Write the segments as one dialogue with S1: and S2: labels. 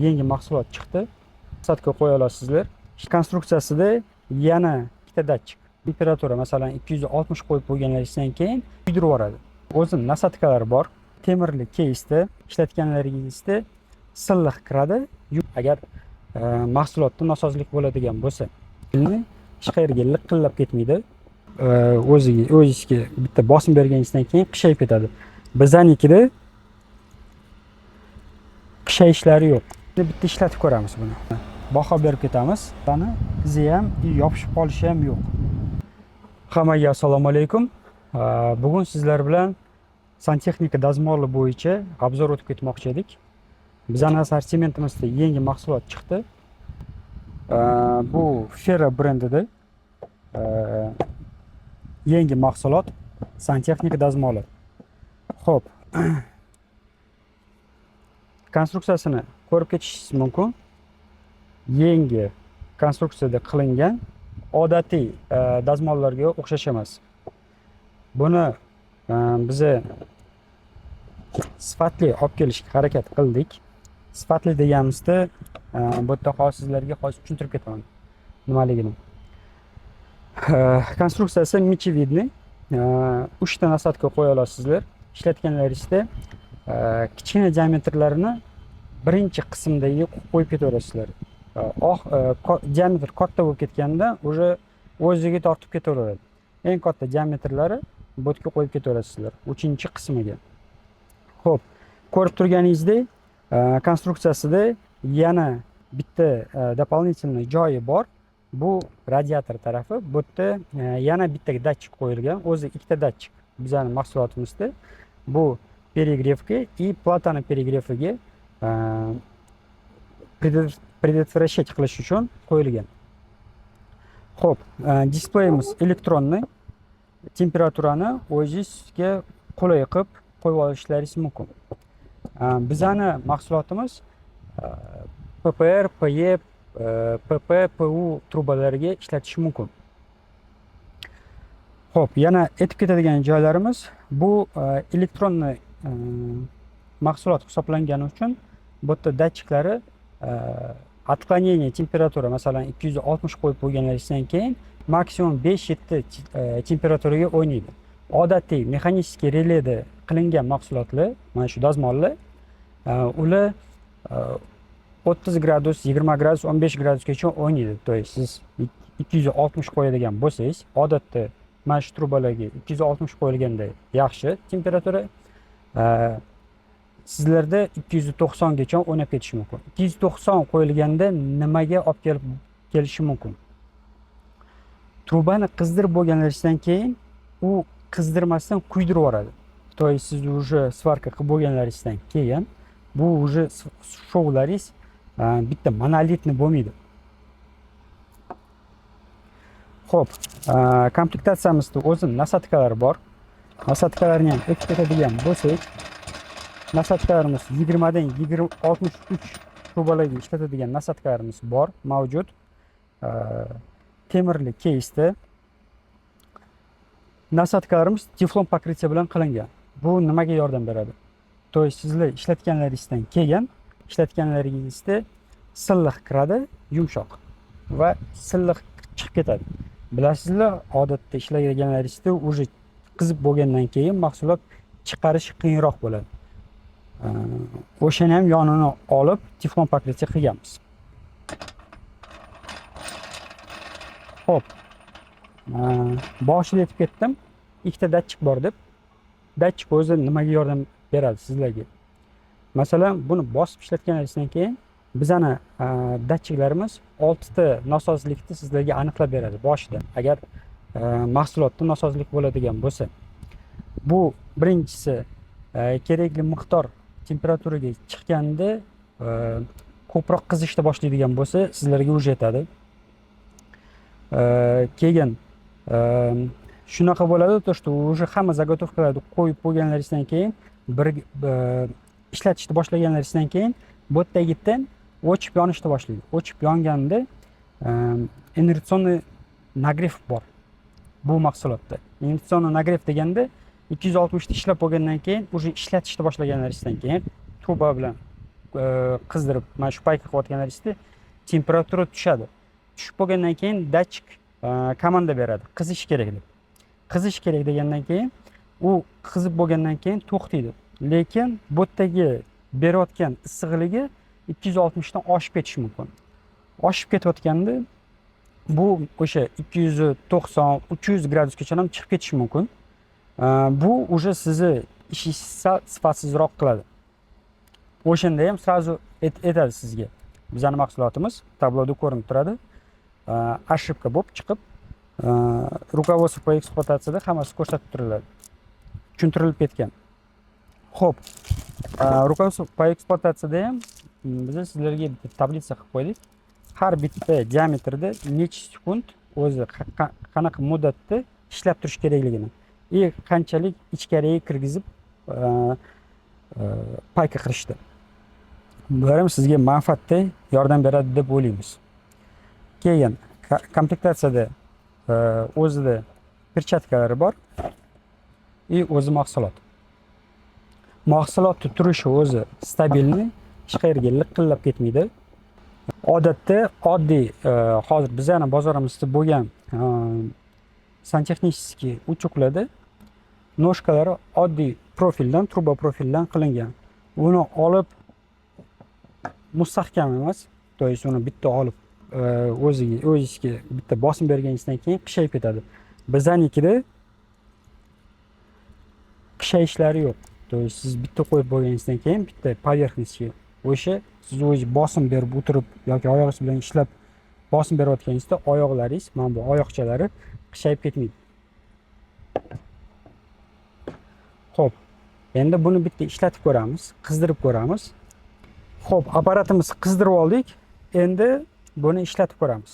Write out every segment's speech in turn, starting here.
S1: Yangi mahsulot chiqdi. Satga qo'ya olasizlar. Konstruksiyasida yana ikkita datchik. Temperatura masalan 260 qo'yib qo'yganingizdan keyin kuydirib yuboradi. O'zi nasatkalar bor. Temirli keysda ishlatganlaringizda silliq kiradi. Agar mahsulotda nosozlik bo'ladigan bo'lsa, hech qayerga liqillab ketmaydi. O'zingizga bitta bosim berganingizdan keyin qishayib ketadi. Biznikida qishayishlari yo'q. Bitta ishlatib ko'ramiz buni. Baho berib ketamiz. Buni izi ham yopishib qolishi ham yo'q. Hammaga assalomu alaykum. Bugun sizlar bilan santexnika dazmoli bo'yicha obzor o'tib ketmoqchi edik. Bizning assortimentimizda yangi mahsulot chiqdi. Bu Fera brendida yangi mahsulot santexnika dazmoli. Xo'p. Konstruksiyasini ko'rib ketishingiz mumkin. Yangi konstruksiyada qilingan odatiy dazmollarga o'xshash emas. Buni biz sifatli olib kelishga harakat qildik. Sifatli deganimizda bu yerda sizlarga hozir tushuntirib ketaman nimaligini. Konstruksiyasi michevidniy. 3 ta nasatga qo'ya olasizlar. Ishlatganlaringizda kichkina diametrlarini birinchi qismdagi qo'yib ketaverasizlar. Diametr katta bo'lib ketganda o'ziga tortib ketaveradi. Eng katta diametrlari bu yerga qo'yib ketaverasizlar 3-qismiga. Xo'p, ko'rib turganingizdek, konstruksiyasida yana bitta дополнительный joyi bor. Bu radiator tarafi. Bu yerda yana bitta datchik qo'yilgan. O'zi ikkita datchik bizning mahsulotimizda. Bu перегревка и platani перегревиga предотвращать qilish uchun qo'yilgan. Xo'p, displeyimiz elektronniy. Temperaturani o'zingizga qulay qilib qo'yib olishlaringiz mumkin. Bizning mahsulotimiz PPR, PE, PP, PU trubalariga ishlatish mumkin. Xo'p, yana aytib ketadigan joylarimiz bu elektronniy mahsulot hisoblangani uchun bu yerda datchiklari отклонение temperatura masalan 260 qo'yib qo'yganingizdan keyin maksimum 5-7 temperaturaga o'ynaydi. Odatiy mexanik releda qilingan mahsulotlar, mana shu dazmollar, ular 30 gradus, 20 gradus, 15 gradusgacha o'ynaydi. To есть siz 260 qo'yadigan bo'lsangiz, odatda mana shu trubalarga 260 qo'yilganda yaxshi temperatura, sizlarda 290 gacha o'ynab ketishi mumkin. 290 qo'yilganda nimaga olib kelishi mumkin? Trubani qizdirib bo'lganingizdan keyin u qizdirmasdan kuydirib yuboradi. To есть siz уже svarka qilib bo'lganingizdan keyin bu уже shovlaringiz bitta monolitni bo'lmaydi. Xo'p, komplektatsiyamizda o'zi nasatkalari bor. Nasatkalarni ham aytib ketadigan bo'lsak, nasatkalarimiz 20 dan 63 trubalarga ishlatadigan nasatkalarimiz bor, mavjud. Temirli keysda nasatkalarimiz teflon покрытие bilan qilingan. Bu nimaga yordam beradi? To есть sizlar ishlatganlaringizdan keyin ishlatganlaringizda silliq kiradi, yumshoq va silliq chiqib ketadi. Bilasizlar, odatda ishlaganlaringizda уже qizib bo'lgandan keyin mahsulot chiqarish qiyinroq bo'ladi. O'shani ham yonini olib teflon покрытие qilganmiz. Xo'p. Boshida aytib ketdim, ikkita datchik bor deb. Datchik o'zi nimaga yordam beradi sizlarga? Masalan, buni bosib ishlatganingizdan keyin bizning datchiklarimiz 6 ta nosozlikni sizlarga aniqlab beradi boshida. Agar mahsulotda nosozlik bo'ladigan bo'lsa, bu birinchisi kerakli miqdor temperaturaga chiqqanda ko'proq qizishni boshlaydigan bo'lsa, sizlarga уже yetadi. Keyin shunaqa bo'ladi, to что уже hamma заготовкаларni qo'yib qo'yganlaringizdan keyin bir ishlatishni boshlaganlaringizdan keyin bu yerdagidan o'chib yonishni boshlaydi. O'chib yonganda инерционный nagrev bor bu mahsulotda. Innerционный nagrev deganda 260 ta ishlab bo'lgandan keyin уже ishlatishni boshlaganlaringizdan keyin truba bilan qizdirib mana shu payka qilayotganlaringizda temperatura tushadi. Tushib bo'lgandan keyin datchik komanda beradi, qizish kerak deb. Qizish kerak degandan keyin u qizib bo'lgandan keyin to'xtaydi. Lekin bu yerdagi berayotgan issiqligi 260 dan oshib ketishi mumkin. Oshib ketayotganda bu o'sha 290, 300 gradusgacha ham chiqib ketishi mumkin. Bu уже sizni ishingizni sifatsizroq qiladi. O'shanda ham srazu aytadi sizga. Bizning mahsulotimiz tabloda ko'rinib turadi. Ошибка bo'lib chiqib, rukovodство по ekspluatatsiyada hammasi ko'rsatib turiladi. Tushuntirilib ketgan. Xo'p, rukovodство по ekspluatatsiyada ham biz sizlarga tablitsa qilib qo'ydik. Har bitta diametrda necha sekund o'zi qanaqa muddatda ishlab turish kerakligini qanchalik ichkariga kirgizib payka qilishdi. Bular ham sizga manfaatda yordam beradi deb o'ylaymiz. Keyin komplektatsiyada o'zida perchatkalari bor o'zi mahsulot. Mahsulotning turishi o'zi stabilniy, hech qayerga liqillab ketmaydi. Odatda oddiy hozir bizning bozorimizda bo'lgan santexniskiy uchuqlarda noshkalari oddiy profildan, truba profildan qilingan. Uni olib mustahkam emas, to есть uni bitta olib o'zingizga bitta bosim berganingizdan keyin qishayib ketadi. Biznikida qishayishlari yo'q. To есть siz bitta qo'yib bo'lganingizdan keyin bitta поверхностьga o'sha siz o'zingiz bosim berib o'tirib yoki oyog'ingiz bilan ishlab bosim berayotganingizda oyoqlaringiz, mana bu oyoqchalari qishayib ketmaydi. Xo'p, endi buni bitta ishlatib ko'ramiz, qizdirib ko'ramiz. Xo'p, apparatimizni qizdirib oldik. Endi buni ishlatib ko'ramiz.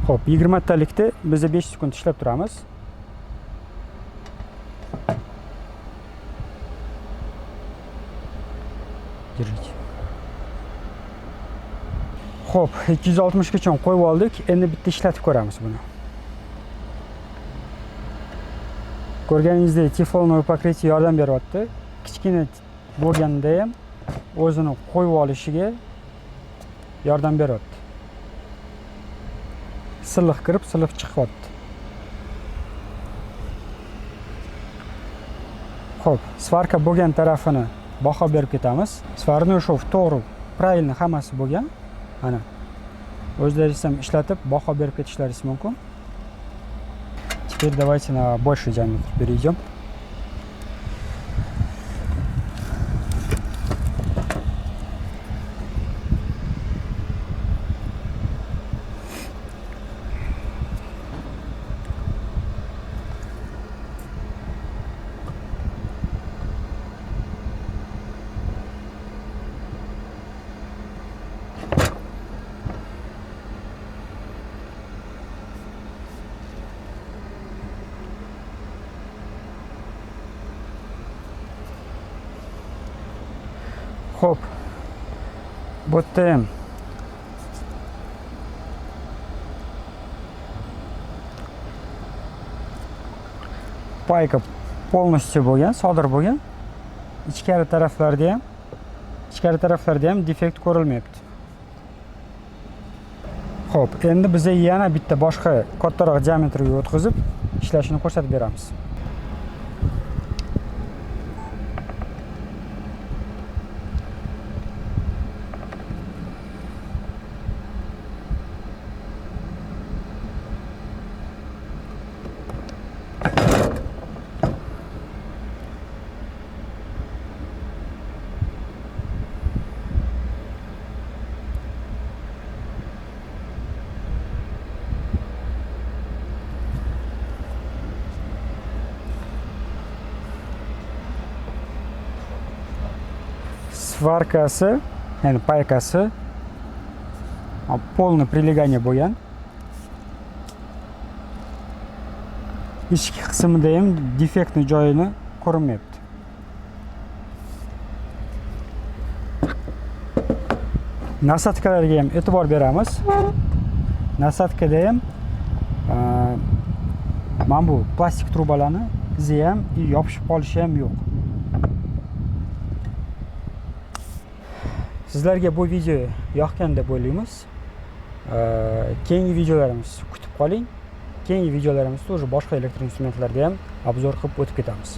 S1: Xo'p, 20 talikda biz 5 sekund ishlab turamiz. Держите. Xo'p, 260 gacha qo'yib oldik. Endi bitta ishlatib ko'ramiz buni. Ko'rganingizdek, teflonli покрытие yordam beryapti. Kichkina bo'lganda ham o'zini qo'yib olishiga yordam beryapti. Silliq kirib, silliq chiqyapti. Xo'p, svarka bo'lgan tarafini baho berib ketamiz. Svarni shu to'g'ri, правильно hammasi bo'lgan. Ana. O'zlaringiz ham ishlatib baho berib ketishlaringiz mumkin. Теперь давайте на больший диаметр перейдем. Xo'p. Bu yerda ham payka полностью bo'lgan, sodir bo'lgan. Ichkari taraflarda ham defekt ko'rilmayapti. Xo'p, endi biz yana bitta boshqa kattaroq diametrga o'tkazib ishlashini ko'rsatib beramiz. Svarkasi, ya'ni paykasi полный прилегание bo'lgan. Ichki qismida ham defektni joyini ko'rinmayapti. Nasatkalarga ham e'tibor beramiz. Nasatkada ham Mana bu plastik trubalarni izi ham yopishib qolishi ham yo'q. Sizlarga bu video yoqqan deb o'ylaymiz. Keyingi videolarimizni kutib qoling. Keyingi videolarimizda o'sha boshqa elektr instrumentlarga ham obzor qilib o'tib ketamiz.